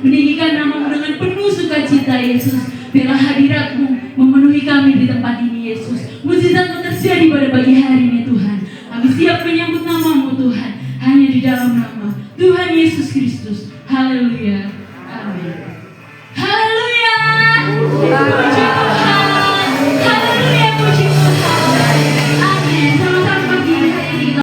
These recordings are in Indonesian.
meninggikan nama-Mu dengan penuh sukacita Yesus. Biarlah hadirat-Mu memenuhi kami di tempat ini Yesus. Mujizat-Mu terjadi pada pagi hari ini Tuhan. Kami siap menyambut nama-Mu Tuhan, hanya di dalam nama Tuhan Yesus Kristus. Haleluya. Amin. Haleluya. Puji Tuhan. Haleluya, puji Tuhan. Amin. Sama-sama pagi hari ini.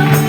Oh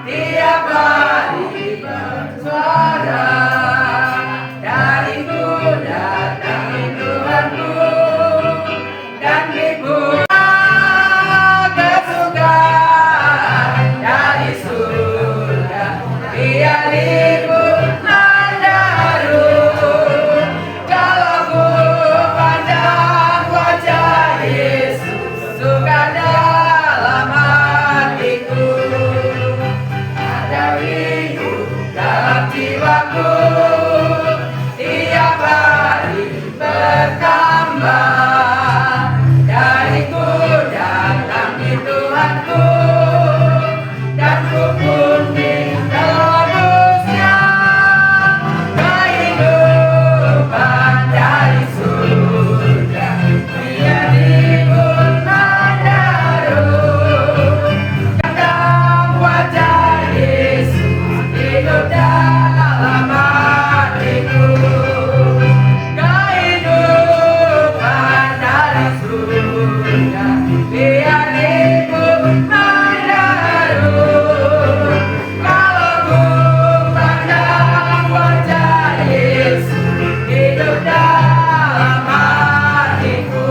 tiap hari bersuara, dariku datangi Tuhanku dan dibuat kesukaan dari surga, biar libur mendaru. Kalau ku pandang wajah Yesus, suka dalam hatiku, ada rindu dalam jiwaku, tiap hari bertambah, dariku datangi Tuhanku dan ku pun ditebusnya, kehidupan dari surga, biar libur mendaru. Dalam wajah Yesus, hidup dalam hatiku, kehidupan dari surga, biar libur mendaru. Kalau ku pandang wajah Yesus, hidup dalam hatiku.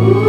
Oh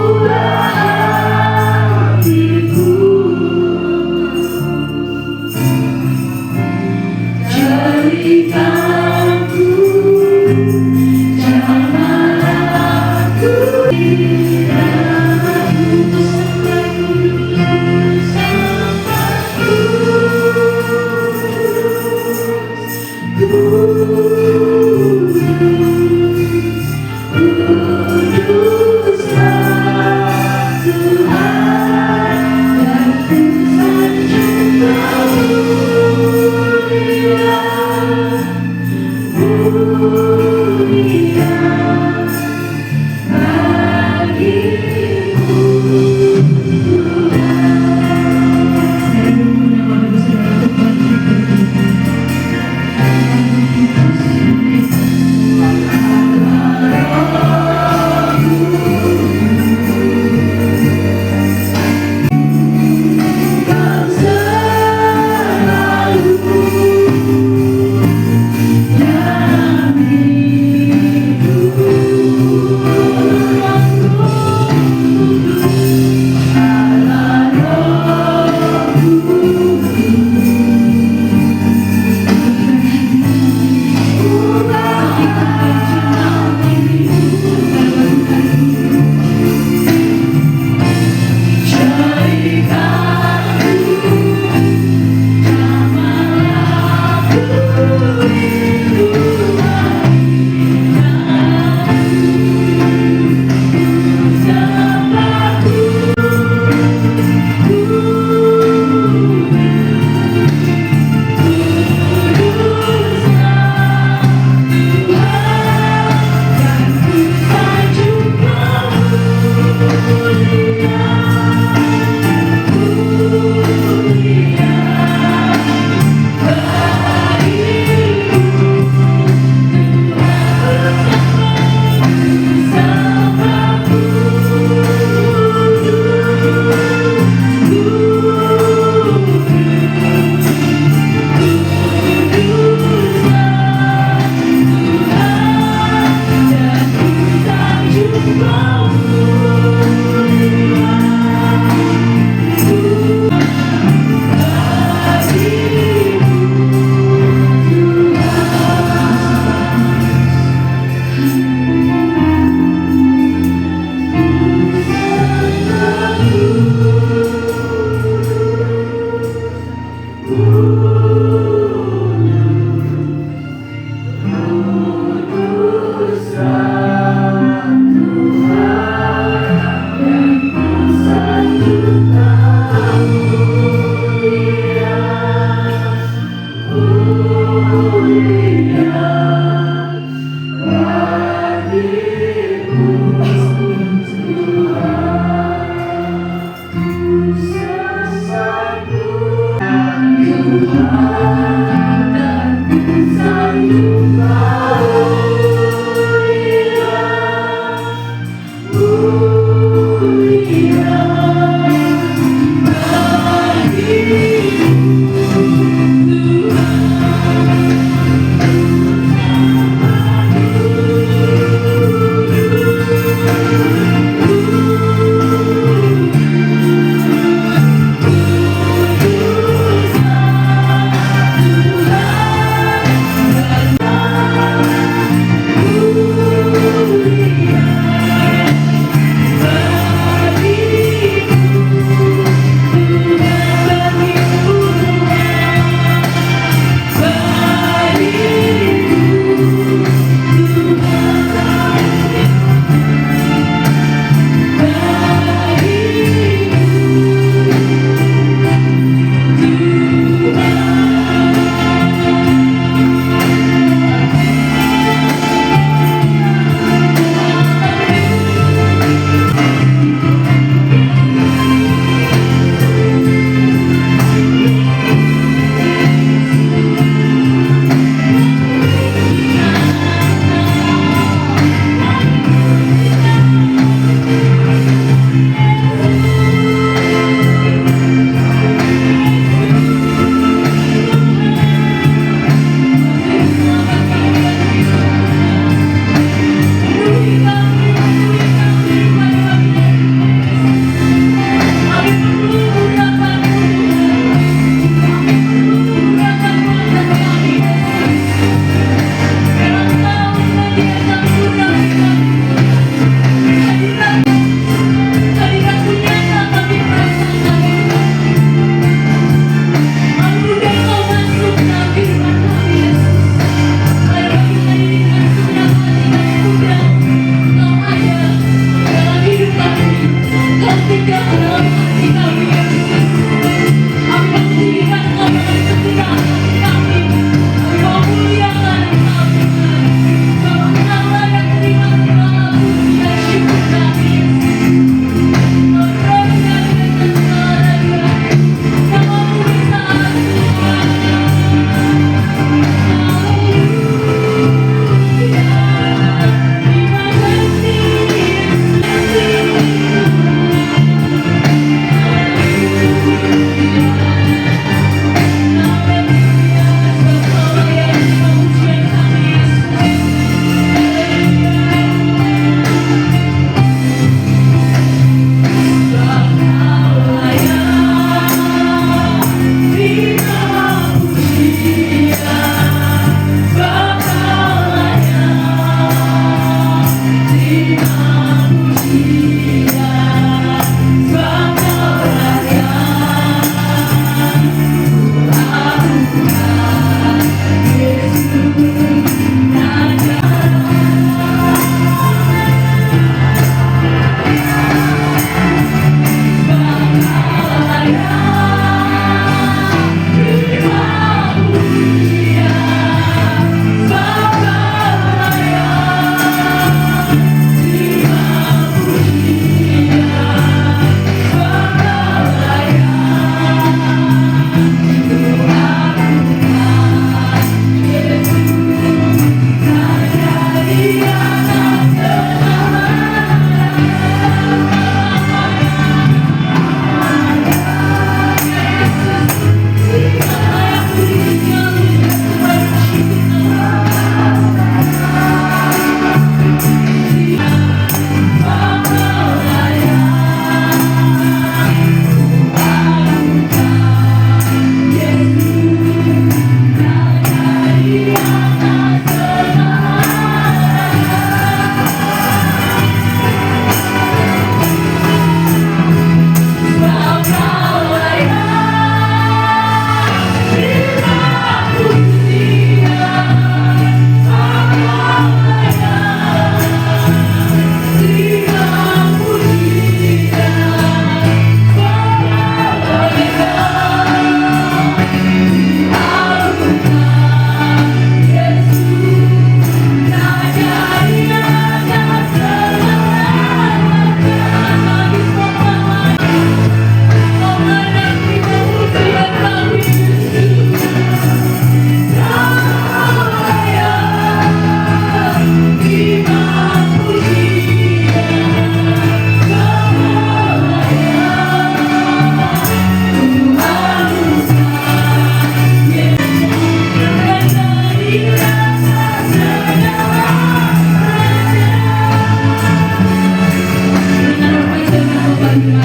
Hari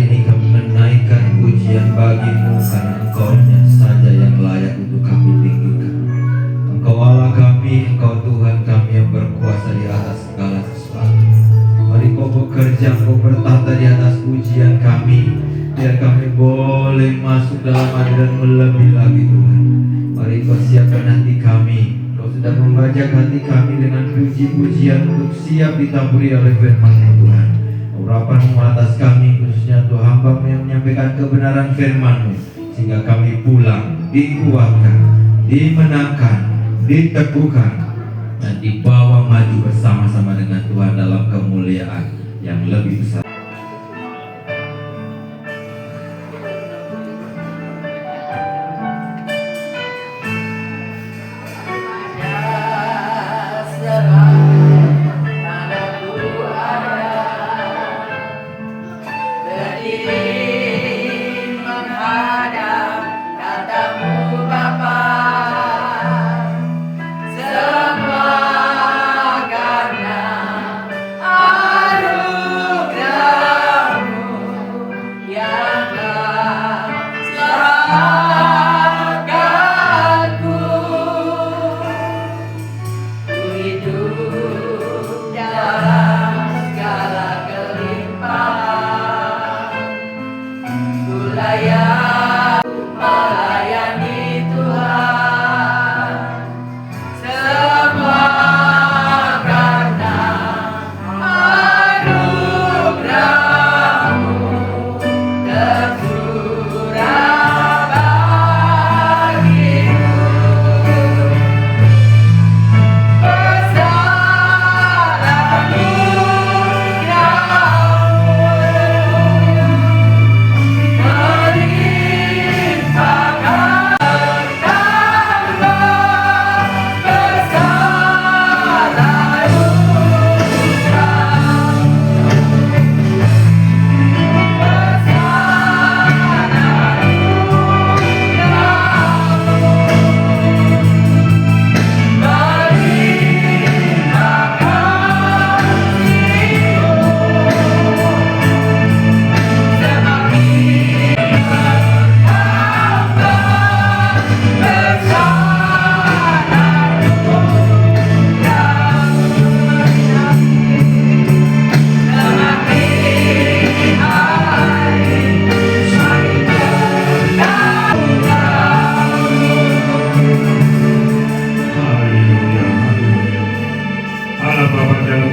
ini kami menaikkan pujian bagi-Mu karena Engkau-Nya saja yang layak untuk kami tinggikan. Engkau Allah kami, Engkau Tuhan kami yang berkuasa di atas segala sesuatu. Mari Kau bekerja, Kau bertata di atas pujian kami, biar kami boleh masuk dalam hadirat-Mu lebih lagi Tuhan. Mari Kau siapkan hati kami. Kau sudah membajak hati kami dengan puji-pujian untuk siap ditaburi oleh firman-Mu Tuhan. Urapan-Mu atas kami, khususnya Tuhan hamba-Mu yang menyampaikan kebenaran firman-Mu, sehingga kami pulang dikuatkan, dimenangkan, diteguhkan, dan dibawa maju bersama-sama dengan Tuhan dalam kemuliaan yang lebih besar.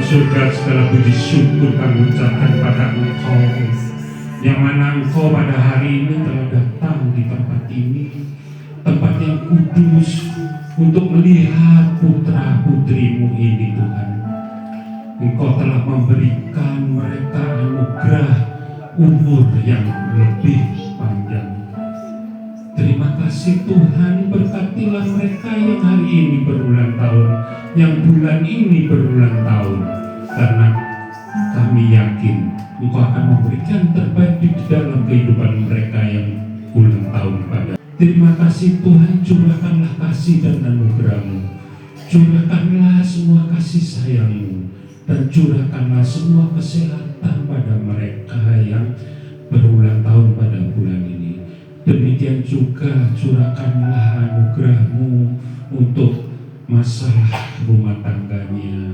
surga segala puji syukur kami ucapkan pada Engkau, yang mana Engkau pada hari ini telah datang di tempat ini, tempat yang kudus, untuk melihat putra putrimu ini Tuhan. Engkau telah memberikan mereka anugerah umur yang lebih panjang. Terima kasih Tuhan, berkatilah mereka yang hari ini berulang tahun, yang bulan ini berulang tahun, karena kami yakin Engkau akan memberikan terbaik di dalam kehidupan mereka yang ulang tahun pada. Terima kasih Tuhan, curahkanlah kasih dan anugerah-Mu, curahkanlah semua kasih sayang-Mu, dan curahkanlah semua kesehatan pada mereka yang berulang tahun pada bulan ini. Demikian juga curahkanlah anugerah-Mu untuk masalah rumah tangganya,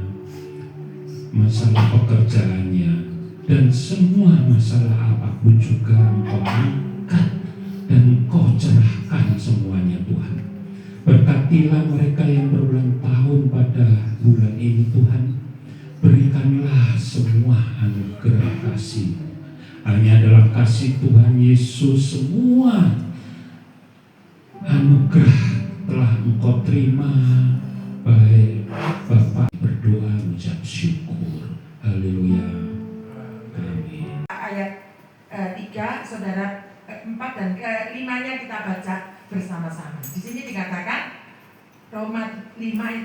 masalah pekerjaannya, dan semua masalah apapun juga Engkau angkat dan Engkau cerahkan semuanya Tuhan. Berkatilah mereka yang berulang tahun pada bulan ini Tuhan. Berikanlah semua anugerah kasih. Hanya dalam kasih Tuhan Yesus semua anugerah telah Engkau terima. Baik Bapak, berdoa mengucap syukur. Haleluya. Amin. Ayat 3, saudara 4 dan ke-5-nya kita baca bersama-sama. Di sini dikatakan Roma 5 ayat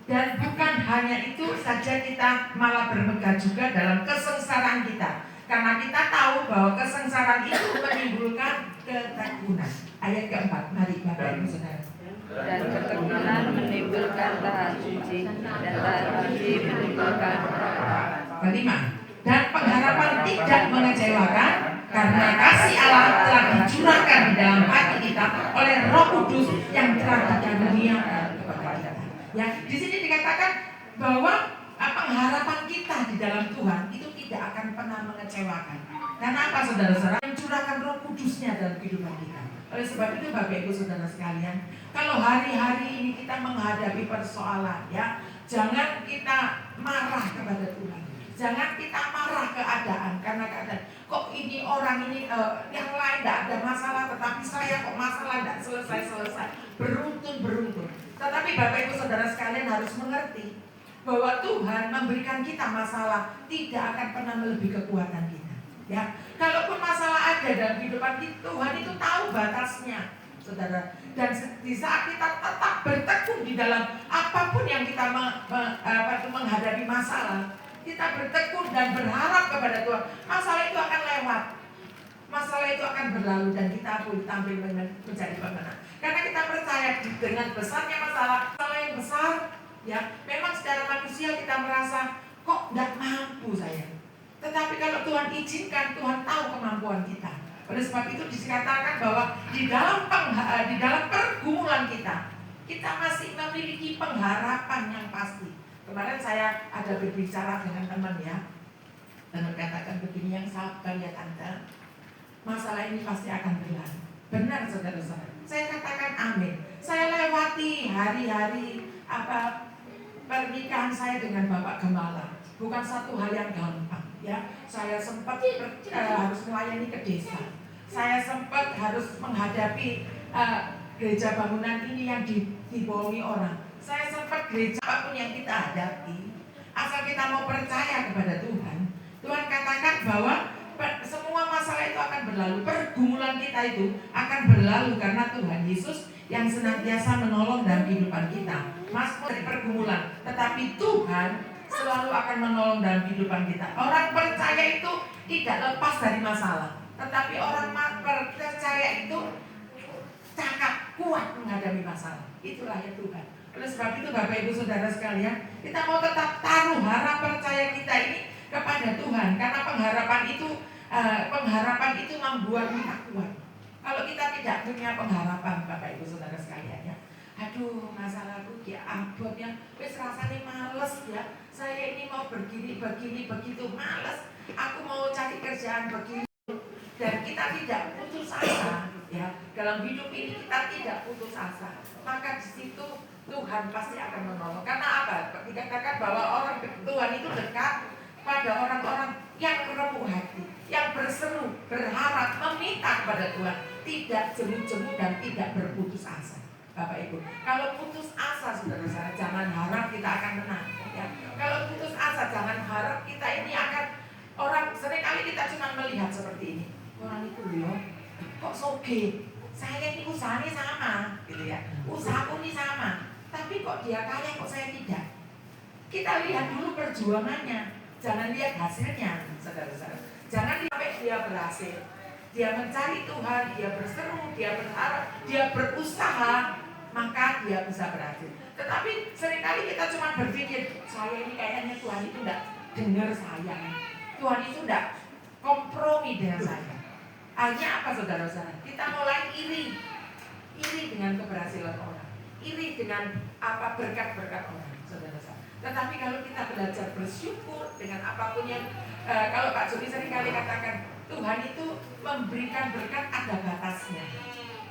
3, dan bukan hanya itu saja, kita malah bermegah juga dalam kesengsaraan kita, karena kita tahu bahwa kesengsaraan itu menimbulkan ketekunan. Ayat keempat, mari Bapak Ibu Saudara. Dan ketekunan menimbulkan tahan suci, dan tahan suci menimbulkan pengharapan. Kelima, dan pengharapan tidak mengecewakan karena kasih Allah telah dicurahkan di dalam hati kita oleh Roh Kudus yang telah dikaruniakan kepada kita. Ya, di sini dikatakan bahwa pengharapan kita di dalam Tuhan itu tidak akan pernah mengecewakan. Karena apa, saudara-saudara? Mencurahkan Roh Kudusnya dalam kehidupan kita. Oleh sebab itu, Bapak Ibu Saudara sekalian, kalau hari-hari ini kita menghadapi persoalan, ya, jangan kita marah kepada Tuhan. Jangan kita marah keadaan karena keadaan kok ini orang ini yang lain tidak ada masalah, tetapi saya kok masalah tidak selesai-selesai. Beruntun. Tetapi Bapak Ibu Saudara sekalian harus mengerti bahwa Tuhan memberikan kita masalah tidak akan pernah melebihi kekuatan kita. Ya, kalaupun masalah ada dalam kehidupan kita, Tuhan itu tahu batasnya, saudara. Dan di saat kita tetap bertekun di dalam apapun yang kita menghadapi masalah, kita bertekun dan berharap kepada Tuhan, masalah itu akan lewat, masalah itu akan berlalu dan kita pun tampil menjadi pemenang. Karena kita percaya dengan besarnya masalah yang besar, ya, memang secara manusia kita merasa kok tidak mampu saya. Tetapi kalau Tuhan izinkan, Tuhan tahu kemampuan kita. Oleh sebab itu dikatakan bahwa di dalam pergumulan kita masih memiliki pengharapan yang pasti. Kemarin saya ada berbicara dengan teman, ya, dan katakan begini, yang sabar ya tante, masalah ini pasti akan berlalu. Benar saudara-saudara, saya katakan amin. Saya lewati hari-hari pernikahan saya dengan Bapak Gembala, bukan satu hal yang gampang, ya. Saya sempat harus melayani ke desa. Saya sempat harus menghadapi gereja bangunan ini yang dibohongi orang. Saya sempat gereja apapun yang kita hadapi, asal kita mau percaya kepada Tuhan. Tuhan katakan bahwa semua masalah itu akan berlalu. Pergumulan kita itu akan berlalu karena Tuhan Yesus yang senantiasa menolong dalam kehidupan kita. Masuk dari pergumulan, tetapi Tuhan selalu akan menolong dalam kehidupan kita. Orang percaya itu tidak lepas dari masalah, tetapi orang percaya itu cakap, kuat menghadapi masalah. Itulah ya Tuhan. Oleh sebab itu Bapak Ibu Saudara sekalian, kita mau tetap taruh harap percaya kita ini kepada Tuhan, karena pengharapan itu membuat kita kuat. Kalau kita tidak punya pengharapan, Bapak Ibu Saudara sekalian, ya, aduh masalahku ya abotnya, wis rasanya males, ya. Saya ini mau begini begitu males. Aku mau cari kerjaan begini, dan kita tidak putus asa, ya. Dalam hidup ini kita tidak putus asa. Maka di situ Tuhan pasti akan menolong. Karena apa? Dikatakan bahwa orang Tuhan itu dekat pada orang-orang yang remuk hati, yang berseru, berharap, meminta kepada Tuhan, tidak jemu-jemu dan tidak berputus asa. Bapak Ibu, kalau putus asa, saudara-saudara, jangan harap kita akan menang, ya. Kalau putus asa, jangan harap kita ini akan, orang seringkali kita cuma melihat seperti ini. Orang itu loh, kok soge? Saya ini usahanya sama, gitu ya. Usahaku ini sama, tapi kok dia kaya, kok saya tidak? Kita lihat dulu perjuangannya, jangan lihat hasilnya, saudara-saudara. Jangan sampai dia berhasil, dia mencari Tuhan, dia berseru, dia berharap, dia berusaha, maka dia bisa berhasil. Tetapi seringkali kita cuma berpikir, saya ini kayaknya Tuhan itu tidak dengar saya, Tuhan itu tidak kompromi dengan saya. Akhirnya apa, saudara-saudara? Kita mulai iri dengan keberhasilan orang, iri dengan berkat-berkat orang, saudara-saudara. Tetapi kalau kita belajar bersyukur dengan apapun yang kalau Pak Joni seringkali katakan, Tuhan itu memberikan berkat ada batasnya.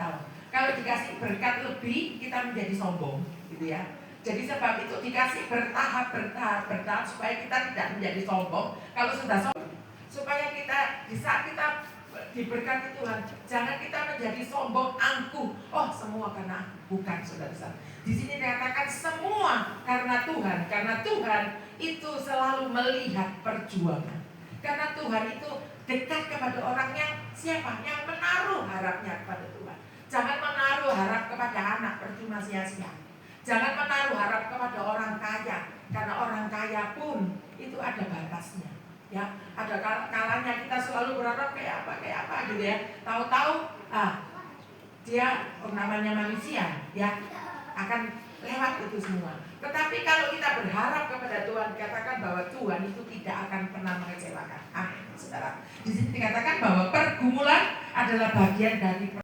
Tahu? Kalau dikasih berkat lebih, kita menjadi sombong, gitu ya. Jadi sebab itu dikasih bertahap supaya kita tidak menjadi sombong. Kalau sudah sombong, supaya kita di saat kita diberkati Tuhan, jangan kita menjadi sombong, angkuh. Oh, semua karena bukan, saudara-saudara. Di sini dikatakan semua karena Tuhan itu selalu melihat perjuangan. Karena Tuhan itu dekat kepada orang yang siapa? Yang menaruh harapnya kepada Tuhan. Jangan menaruh harap kepada anak, percuma sia-sia. Jangan menaruh harap kepada orang kaya, karena orang kaya pun itu ada batasnya. Ya, ada kalanya kita selalu berharap kayak apa gitu ya. Tahu-tahu dia namanya manusia ya akan lewat itu semua. Tetapi kalau kita berharap kepada Tuhan, dikatakan bahwa Tuhan itu tidak akan pernah mengecewakan. Amin, saudara. Di sini dikatakan bahwa pergumulan adalah bagian dari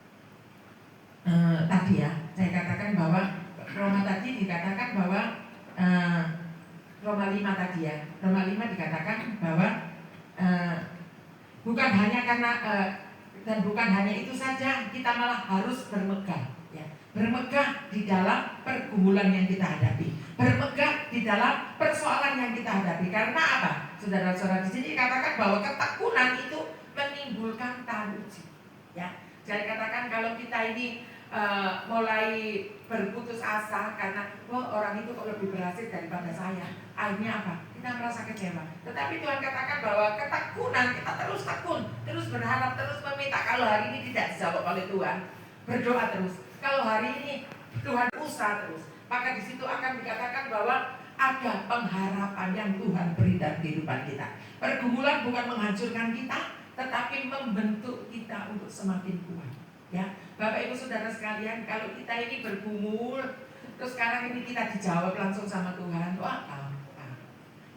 tadi ya. Saya katakan bahwa Roma tadi dikatakan bahwa Roma 5 tadi ya. Roma 5 dikatakan bahwa bukan hanya karena dan bukan hanya itu saja, kita malah harus bermegah ya. Bermegah di dalam pergumulan yang kita hadapi, bermegah di dalam persoalan yang kita hadapi. Karena apa? Saudara-saudara, di sini dikatakan bahwa ketekunan itu menimbulkan taruji ya. Saya katakan kalau kita ini mulai berputus asa karena orang itu kok lebih berhasil daripada saya, akhirnya apa? Kita merasa kecewa. Tetapi Tuhan katakan bahwa ketekunan, kita terus tekun, terus berharap, terus meminta. Kalau hari ini tidak dijawab oleh Tuhan, berdoa terus. Kalau hari ini Tuhan usaha terus, maka di situ akan dikatakan bahwa ada pengharapan yang Tuhan beri dalam kehidupan kita. Pergumulan bukan menghancurkan kita, tetapi membentuk kita untuk semakin kuat. Ya, Bapak Ibu Saudara sekalian, kalau kita ini bergumul, terus sekarang ini kita dijawab langsung sama Tuhan, wah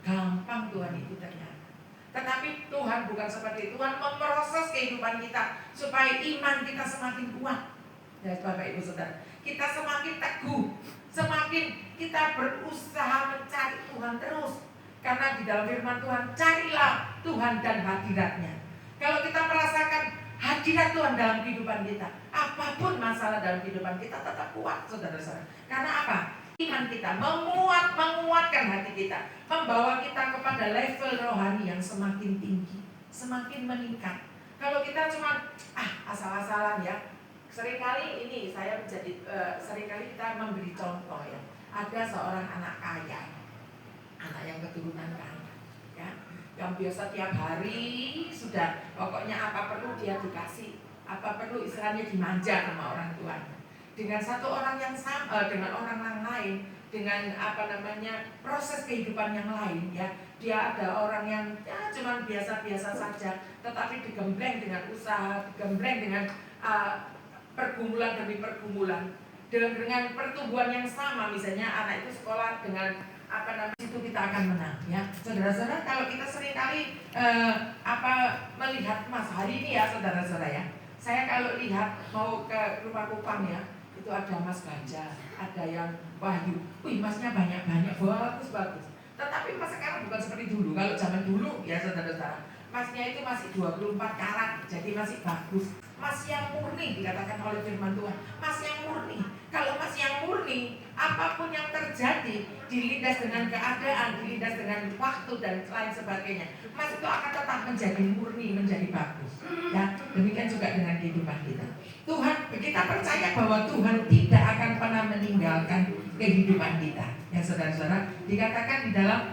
gampang Tuhan itu ternyata. Tetapi Tuhan bukan seperti itu. Tuhan memproses kehidupan kita supaya iman kita semakin kuat. Ya Bapak Ibu Saudara, kita semakin teguh, semakin kita berusaha mencari Tuhan terus. Karena di dalam firman Tuhan, carilah Tuhan dan hadirat-Nya. Kalau kita merasakan hadirat Tuhan dalam kehidupan kita, apapun masalah dalam kehidupan kita tetap kuat, saudara-saudara. Karena apa? Iman kita menguatkan hati kita, membawa kita kepada level rohani yang semakin tinggi, semakin meningkat. Kalau kita cuma asal-asalan ya, seringkali ini saya menjadi seringkali kita memberi contoh ya. Ada seorang anak kaya, anak yang keturunan kaya, ya, yang biasa tiap hari sudah pokoknya apa perlu dia dikasih, apa perlu istilahnya dimanja sama orang tuanya. Dengan satu orang yang sama, dengan orang yang lain, dengan proses kehidupan yang lain ya, dia ada orang yang ya cuman biasa-biasa saja, tetapi digembleng dengan usaha, digembleng dengan pergumulan demi pergumulan, dengan pertumbuhan yang sama. Misalnya anak itu sekolah dengan itu kita akan menang ya. Saudara-saudara, kalau kita seringkali melihat emas hari ini ya saudara-saudara ya. Saya kalau lihat mau ke rumah Kupang ya, itu ada emas ganja, ada yang wahyu. Wih, emasnya banyak-banyak, bagus-bagus. Tetapi emas sekarang bukan seperti dulu. Kalau zaman dulu ya saudara-saudara, emasnya itu masih 24 karat, jadi masih bagus. Emas yang murni dikatakan oleh firman Tuhan, emas yang murni. Kalau emas yang murni, apapun yang terjadi, dilindas dengan keadaan, dilindas dengan waktu dan lain sebagainya, emas itu akan tetap menjadi murni, menjadi bagus. Ya, demikian juga dengan kehidupan kita. Tuhan, kita percaya bahwa Tuhan tidak akan pernah meninggalkan kehidupan kita. Ya saudara-saudara, dikatakan di dalam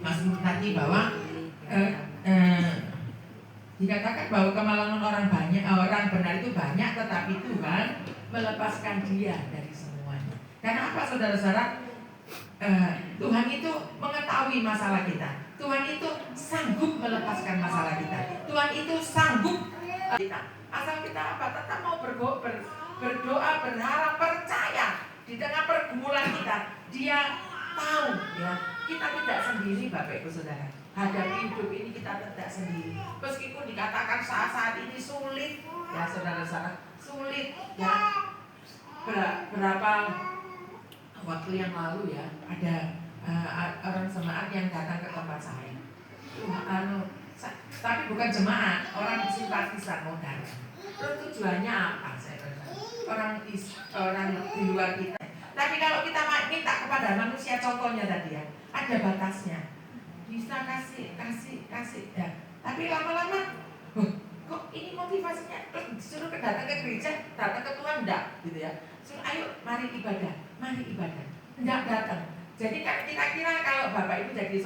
Mazmur tadi bahwa dikatakan bahwa kemalangan orang benar itu banyak, tetapi Tuhan melepaskan dia dari semuanya. Karena apa saudara-saudara? Tuhan itu mengetahui masalah kita. Tuhan itu sanggup melepaskan masalah kita. Tuhan itu sanggup kita. Asal kita apa? Tetap mau berdoa, berharap, percaya di tengah pergumulan kita. Dia tahu ya, kita tidak sendiri Bapak Ibu Saudara. Hadapi hidup ini kita tidak sendiri. Meskipun dikatakan saat ini sulit, ya saudara-saudara, sulit ya. Berapa waktu yang lalu ya, ada orang jemaat yang datang ke tempat saya. Tapi bukan jemaat, orang simpatisan modal. Terus tujuannya apa? Saya bertanya. Orang di luar kita. Tapi kalau kita minta kepada manusia, contohnya tadi ya, ada batasnya. Bisa kasih ya. Tapi lama-lama kok ini motivasinya disuruh datang ke gereja, datang ke Tuhan enggak gitu ya. Suruh ayo mari ibadah enggak datang. Jadi kan kira-kira kalau Bapak Ibu jadi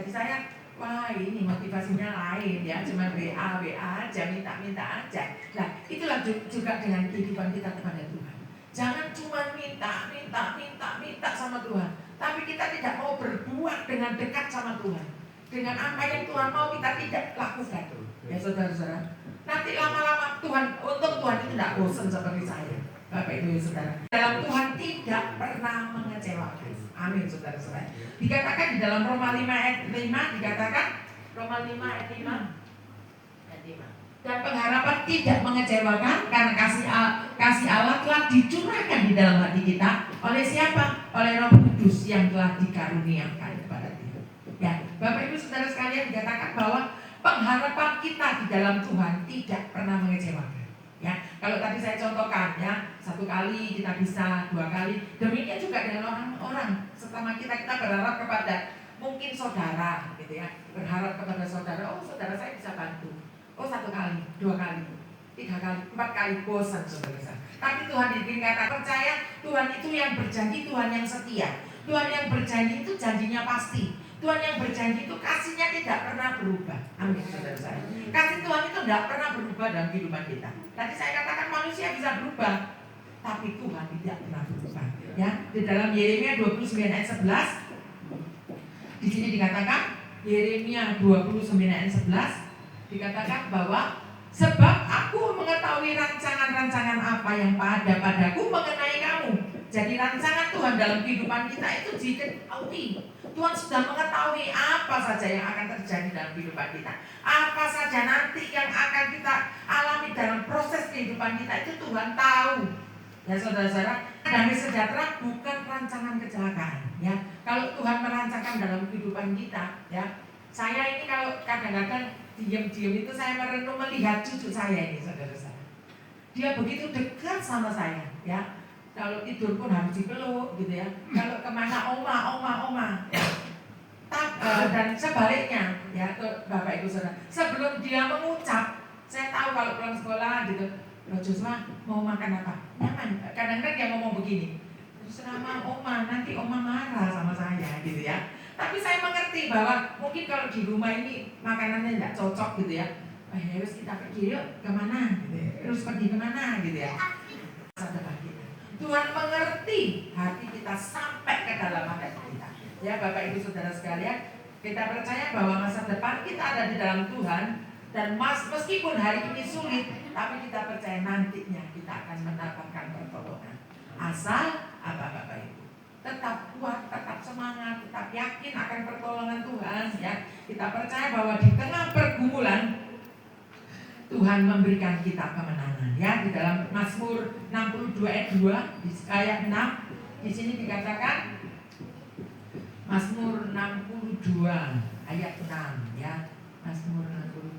saya, wah ini motivasinya lain ya, cuma WA aja, minta aja. Nah itulah juga dengan kehidupan kita kepada Tuhan. Jangan cuma minta sama Tuhan, tapi kita tidak mau berbuat dengan dekat sama Tuhan. Dengan apa yang Tuhan mau kita tidak lakukan. Ya saudara-saudara, nanti lama-lama untung Tuhan itu tidak bosan seperti saya. Bapak Ibu Saudara. Dalam Tuhan tidak pernah mengecewakan. Amin saudara-saudara. Dikatakan di dalam Roma 5 ayat 5 dikatakan Roma 5 ayat 5. Dan pengharapan tidak mengecewakan karena kasih Allah telah dicurahkan di dalam hati kita oleh siapa? Oleh Roh Kudus yang telah dikaruniakan kepada kita. Ya, Bapak Ibu Saudara sekalian, dikatakan bahwa pengharapan kita di dalam Tuhan tidak pernah mengecewakan. Ya, kalau tadi saya contohkan ya, 1 kali kita bisa, 2 kali. Demikian juga dengan orang-orang setelah kita berharap kepada mungkin saudara, gitu ya, berharap kepada saudara, oh saudara saya bisa bantu. Oh 1 kali, 2 kali, 3 kali, 4 kali, bosan saudara. Tapi Tuhan diberi kata percaya, Tuhan itu yang berjanji, Tuhan yang setia. Tuhan yang berjanji itu janjinya pasti. Tuhan yang berjanji itu kasihnya tidak pernah berubah. Amin saudara saya. Kasih Tuhan itu tidak pernah berubah dalam kehidupan kita. Tadi saya katakan manusia bisa berubah, tapi Tuhan tidak pernah berubah. Ya, di dalam Yeremia 29 ayat 11, di sini dikatakan Yeremia 29 ayat 11 dikatakan bahwa sebab aku mengetahui rancangan-rancangan apa yang padaku mengenai kamu. Jadi rancangan Tuhan dalam kehidupan kita itu diketahui. Tuhan sudah mengetahui apa saja yang akan terjadi dalam kehidupan kita. Apa saja nanti yang akan kita alami dalam proses kehidupan kita itu Tuhan tahu. Ya saudara-saudara, damai sejahtera bukan rancangan kecelakaan. Ya, kalau Tuhan merancangkan dalam kehidupan kita, ya. Saya ini kalau kadang-kadang diam-diam itu saya merenung melihat cucu saya ini, saudara-saudara. Dia begitu dekat sama saya, ya. Kalau tidur pun harus dipeluk, gitu ya. Kalau kemana oma. Ya. Dan sebaliknya, ya Bapak Ibu Saudara. Sebelum dia mengucap, saya tahu kalau pulang sekolah, gitu. Loh Joshua mau makan apa? Nyaman. Kadang-kadang dia ngomong begini. Terus nama oma, nanti oma marah sama saya, gitu ya. Tapi saya mengerti bahwa mungkin kalau di rumah ini makanannya tidak cocok gitu ya. Harus kita pergi yuk kemana gitu ya. Terus pergi kemana gitu ya. Masa depan kita. Tuhan mengerti hati kita sampai ke dalam hati kita. Ya Bapak Ibu Saudara sekalian, kita percaya bahwa masa depan kita ada di dalam Tuhan. Dan meskipun hari ini sulit, tapi kita percaya nantinya kita akan mendapatkan pertolongan. Asal apa Bapak Ibu? Tetap kuat, tetap semangat, tetap yakin akan pertolongan Tuhan ya. Kita percaya bahwa di tengah pergumulan Tuhan memberikan kita kemenangan ya. Di dalam Mazmur 62 ayat 2 di ayat 6 di sini dikatakan Mazmur 62 ayat 6 ya. Mazmur 62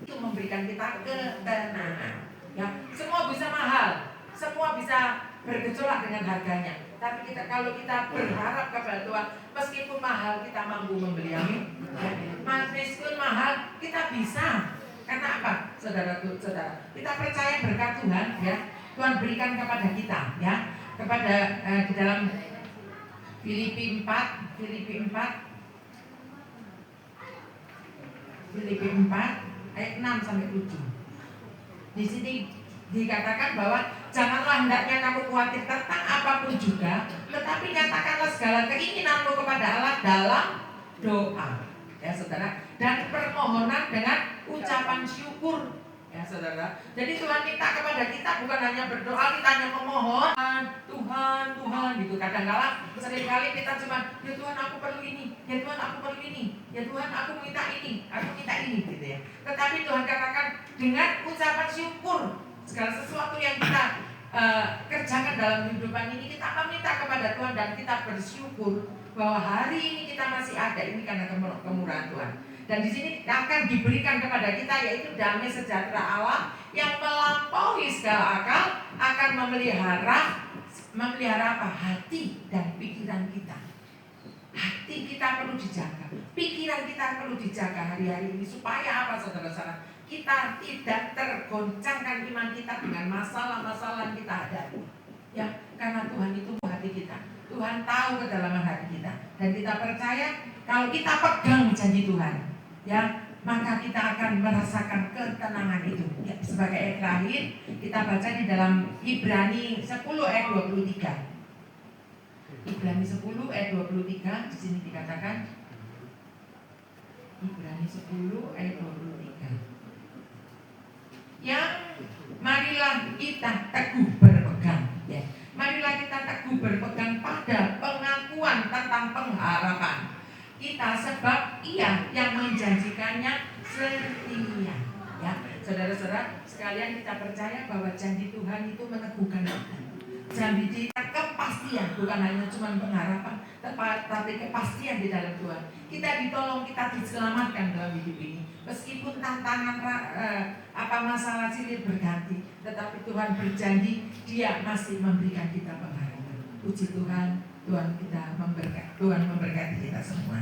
itu memberikan kita ketenangan ya. Semua bisa mahal, semua bisa bergejolak dengan harganya. Tapi kalau kita berharap kepada Tuhan, meskipun mahal kita mampu membeli. Amin. Ya. Meskipun mahal kita bisa. Karena apa? Saudara-saudara, kita percaya berkat Tuhan ya. Tuhan berikan kepada kita ya. Kepada di dalam Filipi 4 ayat 6 sampai 7. Di sini dikatakan bahwa janganlah hendaknya kamu khawatir tentang apapun juga, tetapi nyatakanlah segala keinginanmu kepada Allah dalam doa, ya saudara, dan permohonan dengan ucapan syukur, ya saudara. Jadi Tuhan minta kepada kita bukan hanya berdoa, kita hanya memohon Tuhan, gitu. Kadang-kala seringkali kita cuma ya Tuhan aku perlu ini, ya Tuhan aku perlu ini, ya Tuhan aku minta ini, gitu ya. Tetapi Tuhan katakan dengan ucapan syukur. Segala sesuatu yang kita kerjakan dalam kehidupan ini kita meminta kepada Tuhan dan kita bersyukur bahwa hari ini kita masih ada ini karena kemurahan Tuhan. Dan di sini akan diberikan kepada kita yaitu damai sejahtera Allah yang melampaui segala akal akan memelihara apa? Hati dan pikiran kita. Hati kita perlu dijaga, pikiran kita perlu dijaga hari-hari ini supaya apa saudara-saudara? Kita tidak tergoncangkan iman kita dengan masalah-masalah yang kita hadapi. Ya, karena Tuhan itu hati kita. Tuhan tahu kedalaman hati kita dan kita percaya kalau kita pegang janji Tuhan, ya, maka kita akan merasakan ketenangan itu. Ya, sebagai ayat terakhir kita baca di dalam Ibrani 10 ayat 23. Ibrani 10 ayat 23 di sini dikatakan Ibrani 10 ayat 23. kita teguh berpegang. Ya. Marilah kita teguh berpegang pada pengakuan tentang pengharapan kita, sebab Ia yang menjanjikannya setia. Ya, saudara-saudara sekalian, kita percaya bahwa janji Tuhan itu meneguhkan kita. Janji kita kepastian, bukan hanya cuma pengharapan, tapi kepastian di dalam Tuhan. Kita ditolong, kita diselamatkan dalam hidup ini. Meskipun tantangan masalah silih berganti, tetapi Tuhan berjanji Dia masih memberikan kita pengharapan. Puji Tuhan, Tuhan memberkati kita semua.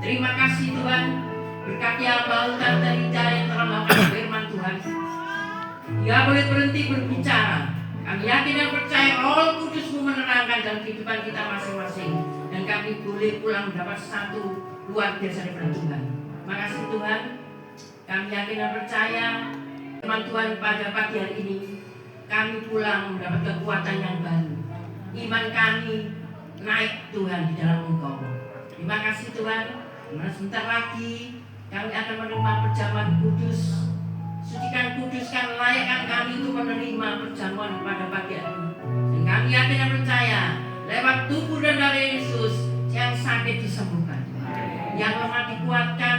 Terima kasih Tuhan, berkati hamba Tante Rita yang telah melakukan firman Tuhan. Dia boleh berhenti berbicara. Kami yakin dan percaya Roh Kudus-Mu menerangkan dalam kehidupan kita masing-masing, dan kami boleh pulang mendapat satu luar biasa daripada Tuhan. Makasih Tuhan, kami yakin dan percaya firman Tuhan pada pagi hari ini. Kami pulang mendapat kekuatan yang baru. Iman kami naik Tuhan di dalam Engkau. Terima kasih Tuhan. Sebentar lagi kami akan menerima perjamuan kudus. Sucikan, kuduskan, layakkan kami untuk menerima perjamuan pada pagi hari ini. Dan kami yakin dan percaya lewat tubuh dan darah Yesus yang sakit disembuhkan, yang lemah dikuatkan,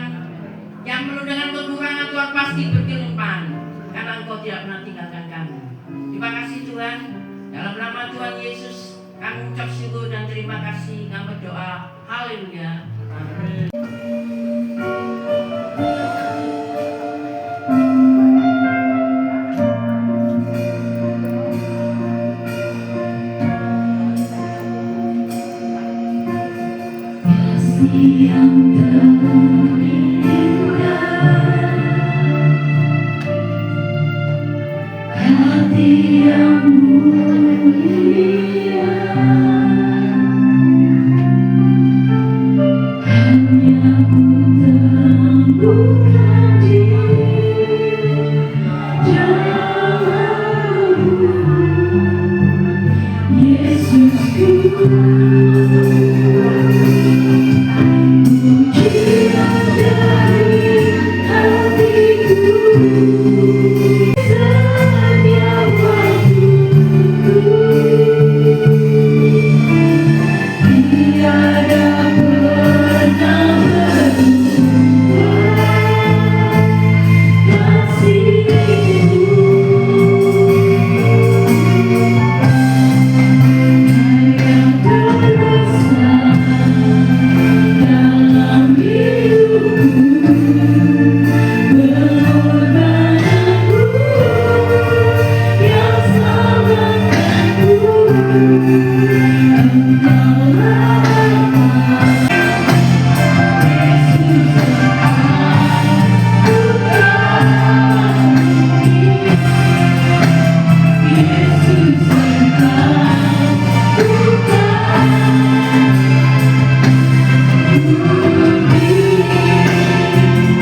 yang penuh dengan kekurangan Tuhan pasti berkelimpahan, karena Engkau tidak pernah tinggalkan kami. Terima kasih Tuhan. Dalam nama Tuhan Yesus kami ucap syukur dan terima kasih. Kami berdoa. Haleluya. Amin. Kasih kasih yang terindah, hati yang mulia, hanya ku temukan diri dalam-Mu, Yesusku. Pujian dari hatiku, setiap waktuku, tiada pernah berubah kasih-Mu. Yang terbesar dalam hidupku, pengorbananmu yang selamatkanku, Engkaulah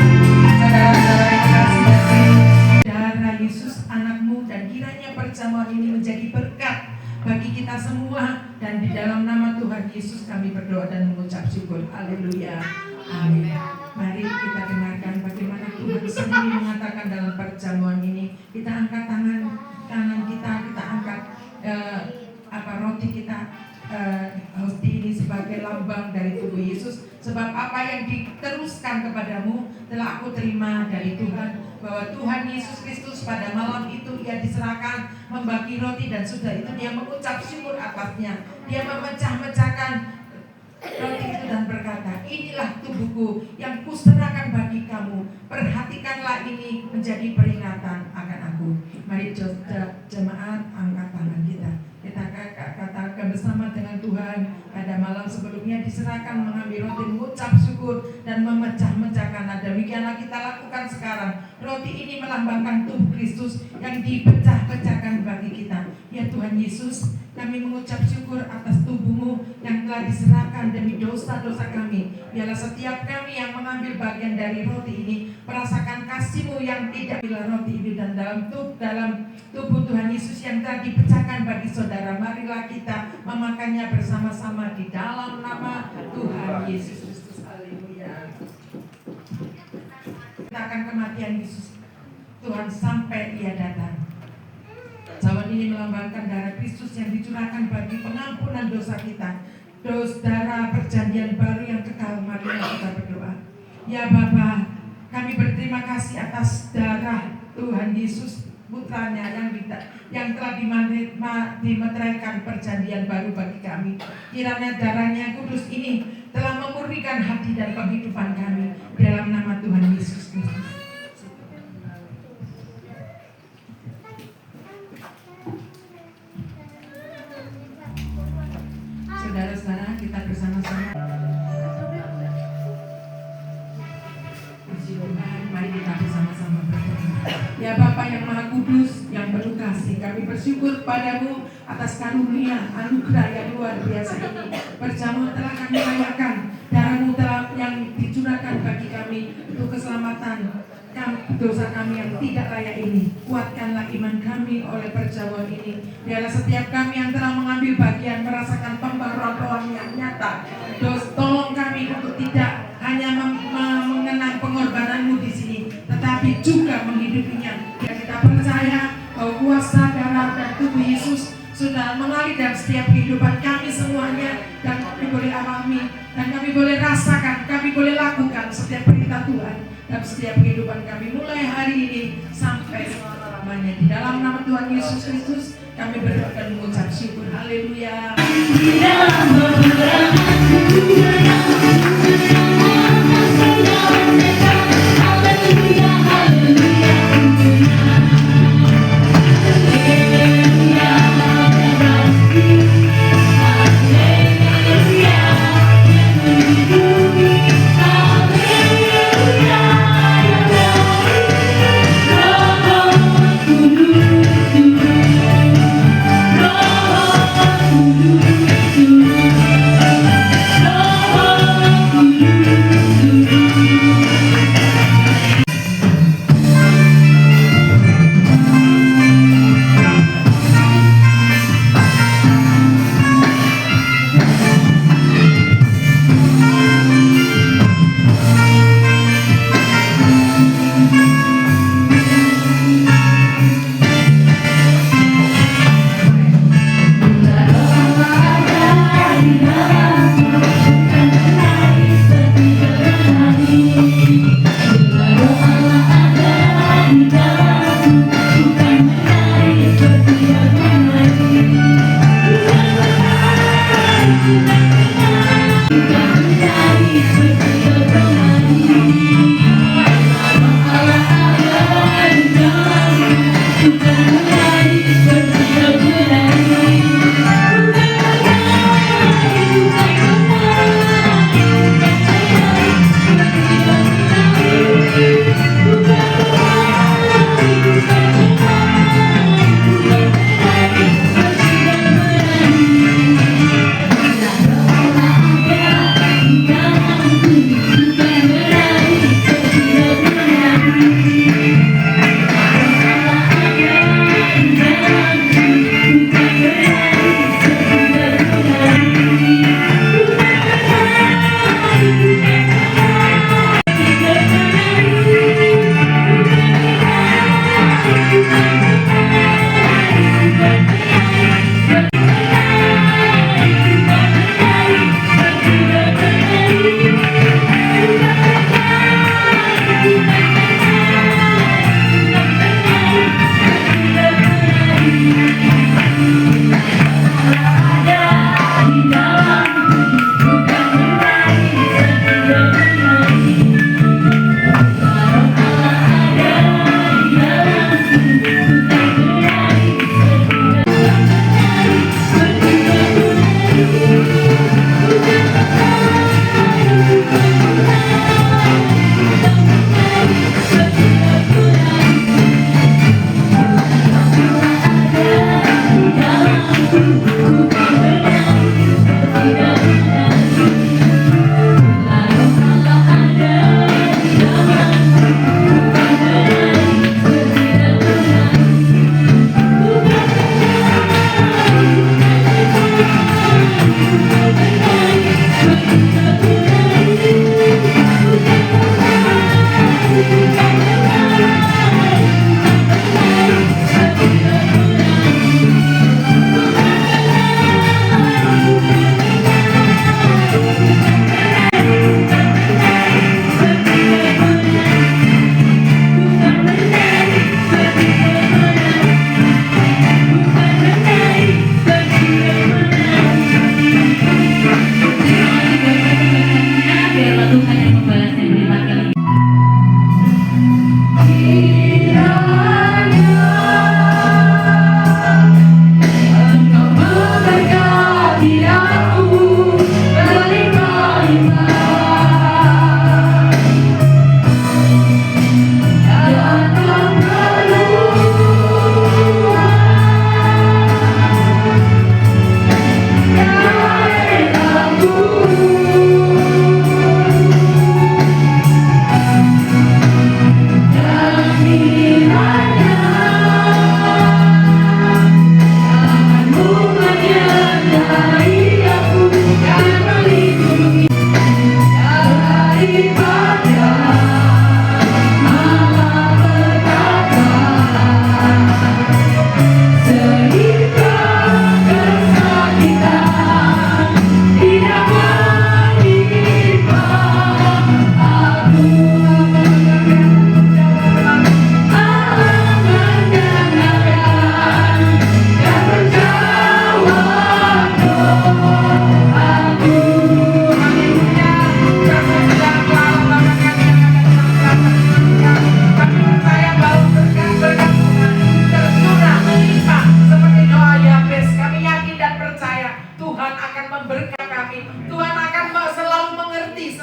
Yesus, Saudara-saudara yang dikasihi dari darah Yesus anakmu, dan kiranya perjamuan ini menjadi berkat bagi kita semua, dan di dalam nama Tuhan Yesus kami berdoa dan mengucap syukur. Haleluya. Amin. Mari kita dengarkan bagaimana Tuhan sendiri mengatakan dalam perjamuan ini. Kita angkat tangan kita angkat roti kita, hostia ini sebagai lambang dari tubuh Yesus. Sebab apa yang diteruskan kepadamu telah aku terima dari Tuhan, bahwa Tuhan Yesus Kristus pada malam itu ia diserahkan membagi roti, dan sudah itu dia mengucap syukur atasnya. Dia memecah-mecahkan roti itu dan berkata, inilah tubuhku yang kuserahkan bagi kamu. Perhatikanlah ini menjadi peringatan akan aku. Mari jemaat angkat tangan kita. Kita katakan bersama dengan Tuhan. Pada malam sebelumnya diserahkan mengambil roti, mengucap syukur dan memecah-mecahkan. Nah, demikianlah kita lakukan sekarang. Roti ini melambangkan tubuh Kristus yang dipecah-pecahkan bagi kita. Ya Tuhan Yesus, kami mengucap syukur atas tubuh-Mu yang telah diserahkan demi dosa-dosa kami. Biarlah setiap kami yang mengambil bagian dari roti ini merasakan kasih-Mu yang tidak bila roti ini, dan dalam tubuh Tuhan Yesus yang telah dipecahkan bagi saudara. Marilah kita memakannya bersama-sama di dalam nama Tuhan Yesus Kristus. Haleluya. Kita akan kematian Yesus Tuhan sampai Ia datang. Cawan ini melambangkan darah Kristus yang dicurahkan bagi pengampunan dosa kita. Darah perjanjian baru yang kekal. Marilah kita berdoa. Ya Bapa, kami berterima kasih atas darah Tuhan Yesus putranya yang telah dimeteraikan perjanjian baru bagi kami. Kiranya darahnya kudus ini telah memurnikan hati dan penghidupan kami dalam nama Tuhan Yesus Kristus. Saudara-saudara, kita bersama-sama. Puji Tuhan, mari kita bersama-sama berdoa. Ya Bapa yang Maha Kudus, yang penuh kasih, kami bersyukur padamu atas karunia anugerah yang luar biasa ini. Perjamuan telah kami rayakan, darah-Mu telah yang dicurahkan bagi kami untuk keselamatan dosa kami yang tidak layak ini. Kuatkanlah iman kami oleh perjamuan ini. Biarlah setiap kami yang telah mengambil bagian merasakan pembaharuan yang nyata. Tolong kami untuk tidak hanya mengenang pengorbanan-Mu di sini, tetapi juga menghidupinya. Dan kita percaya bahwa kuasa darah dan tubuh Yesus sudah mengalir dalam setiap kehidupan kami semuanya, dan kami boleh alami, dan kami boleh rasakan, kami boleh lakukan setiap perintah Tuhan dalam setiap kehidupan kami mulai hari ini sampai selama-lamanya. Di dalam nama Tuhan Yesus Kristus kami berdoa dan mengucap syukur. Haleluya. di dalam Haleluya, haleluya, haleluya, haleluya.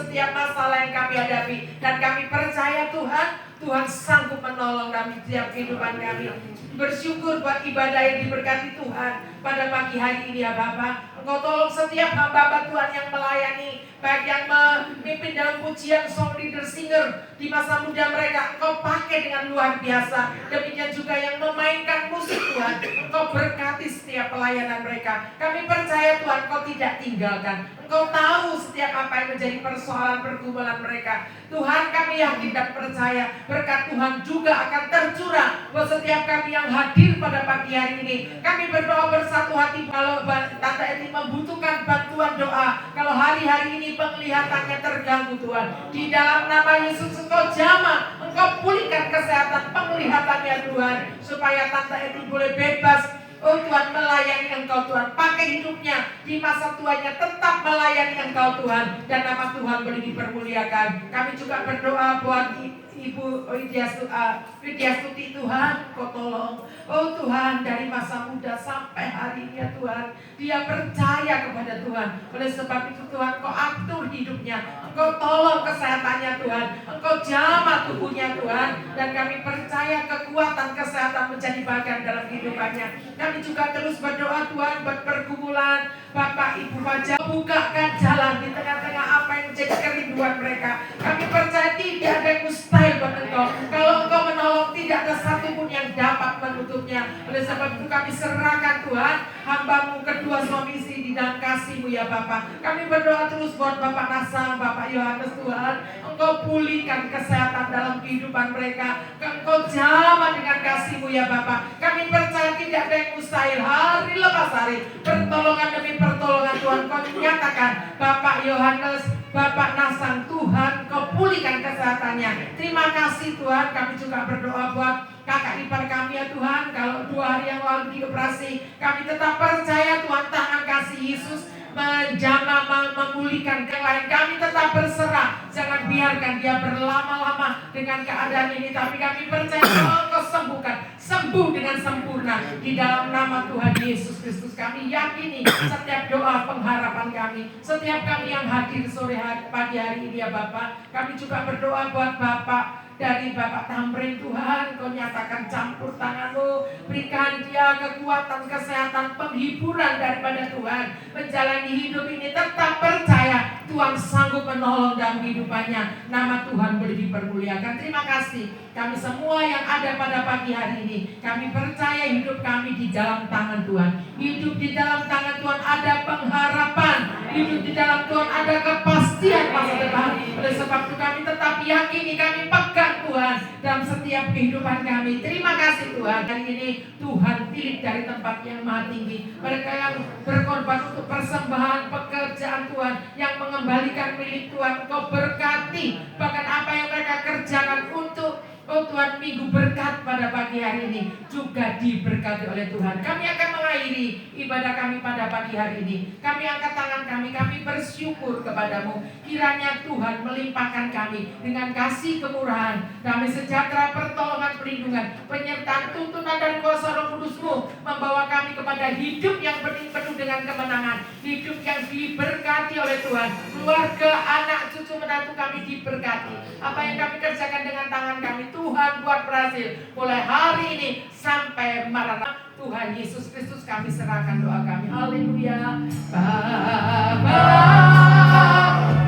setiap masalah yang kami hadapi. Dan kami percaya Tuhan, Tuhan sanggup menolong kami setiap kehidupan kami. Bersyukur buat ibadah yang diberkati Tuhan pada pagi hari ini ya Bapak. Engkau tolong setiap hamba Tuhan yang melayani, baik yang memimpin dalam pujian, song leader, singer di masa muda mereka, Engkau pakai dengan luar biasa. Demikian juga yang memainkan musik Tuhan, Engkau berkati setiap pelayanan mereka. Kami percaya Tuhan, Engkau tidak tinggalkan. Engkau tahu setiap apa yang menjadi persoalan pergumulan mereka. Tuhan, kami yakin dan percaya berkat Tuhan juga akan tercurah buat setiap kami yang hadir pada pagi hari ini. Kami berdoa bersatu hati kalau Tante Eti membutuhkan bantuan doa. Kalau hari-hari ini penglihatannya terganggu Tuhan, di dalam nama Yesus Engkau jamah, Engkau pulihkan kesehatan penglihatannya Tuhan, supaya Tante Eti boleh bebas. Oh Tuhan, melayani Engkau Tuhan, pakai hidupnya di masa tuanya tetap melayani Engkau Tuhan, dan nama Tuhan boleh dipermuliakan. Kami juga berdoa buat Ibu Widya Stuti Tuhan, Kau tolong. Oh Tuhan, dari masa muda sampai hari ini ya Tuhan, dia percaya kepada Tuhan. Oleh sebab itu Tuhan, Kau atur hidupnya, Engkau tolong kesehatannya Tuhan, Engkau jamah tubuhnya Tuhan. Dan kami percaya kekuatan kesehatan menjadi bagian dalam kehidupannya. Kami juga terus berdoa Tuhan buat pergumulan Bapak Ibu Fajar, bukakan jalan di tengah-tengah apa yang menjadi kerinduan mereka. Kami percaya tidak ada yang mustahil buat Engkau. Kalau Engkau menolong, tidak ada satupun yang dapat menutupnya. Oleh sebab itu kami serahkan Tuhan hamba-Mu kedua suami istri di dalam kasih-Mu ya Bapak. Kami berdoa terus buat Bapak Nasang, Bapak Yohanes Tuhan, Engkau pulihkan kesehatan dalam kehidupan mereka. Engkau jamah dengan kasih-Mu ya Bapak. Kami percaya tidak ada yang mustahil. Hari lepas hari, pertolongan demi pertolongan Tuhan Kau nyatakan. Bapak Yohanes, Bapak Nasang, Tuhan Kau pulihkan kesehatannya. Terima kasih Tuhan. Kami juga berdoa buat kakak ipar kami ya Tuhan. Kalau 2 hari yang lalu dioperasi, kami tetap percaya Tuhan, tangan kasih Yesus menjamah, memulihkan yang lain. Kami tetap berserah. Jangan biarkan dia berlama-lama dengan keadaan ini, tapi kami percaya Kau sembuhkan, sembuh dengan sempurna di dalam nama Tuhan Yesus Kristus. Kami yakini setiap doa pengharapan kami, setiap kami yang hadir sore hari, pagi hari ini ya Bapak. Kami juga berdoa buat Bapak dari Bapak Tamrin Tuhan, Kau nyatakan campur tangan-Mu, berikan dia kekuatan, kesehatan, penghiburan daripada Tuhan menjalani hidup ini. Tetap percaya Tuhan sanggup menolong dalam kehidupannya. Nama Tuhan boleh dipermuliakan. Terima kasih. Kami semua yang ada pada pagi hari ini, kami percaya hidup kami di dalam tangan Tuhan. Hidup di dalam tangan Tuhan ada pengharapan. Hidup di dalam Tuhan ada kepastian masa depan. Oleh sebab itu kami tetap yakini, kami pegang Tuhan dalam setiap kehidupan kami. Terima kasih Tuhan. Hari ini Tuhan pilih dari tempat yang maha tinggi mereka yang berkorban untuk persembahan pekerjaan Tuhan, yang mengembalikan milik Tuhan. Kau berkati bahkan apa yang mereka kerjakan untuk Oh Tuhan, minggu berkat pada pagi hari ini juga diberkati oleh Tuhan. Kami akan mengakhiri ibadah kami pada pagi hari ini. Kami angkat tangan kami bersyukur kepadamu. Kiranya Tuhan melimpahkan kami dengan kasih kemurahan, damai sejahtera, pertolongan, perlindungan, penyertaan, tuntunan dan kuasa Roh Kudus-Mu, membawa kami kepada hidup yang penuh dengan kemenangan, hidup yang diberkati oleh Tuhan. Keluarga, anak, cucu, menantu kami diberkati. Apa yang kami kerjakan dengan tangan kami, Tuhan buat berhasil. Mulai hari ini sampai Maranatha, Tuhan Yesus Kristus kami serahkan doa kami. Haleluya. Bapa,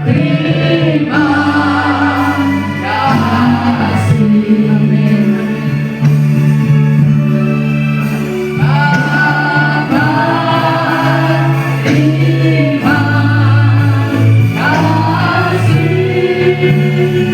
terima kasih. Bapa, terima kasih.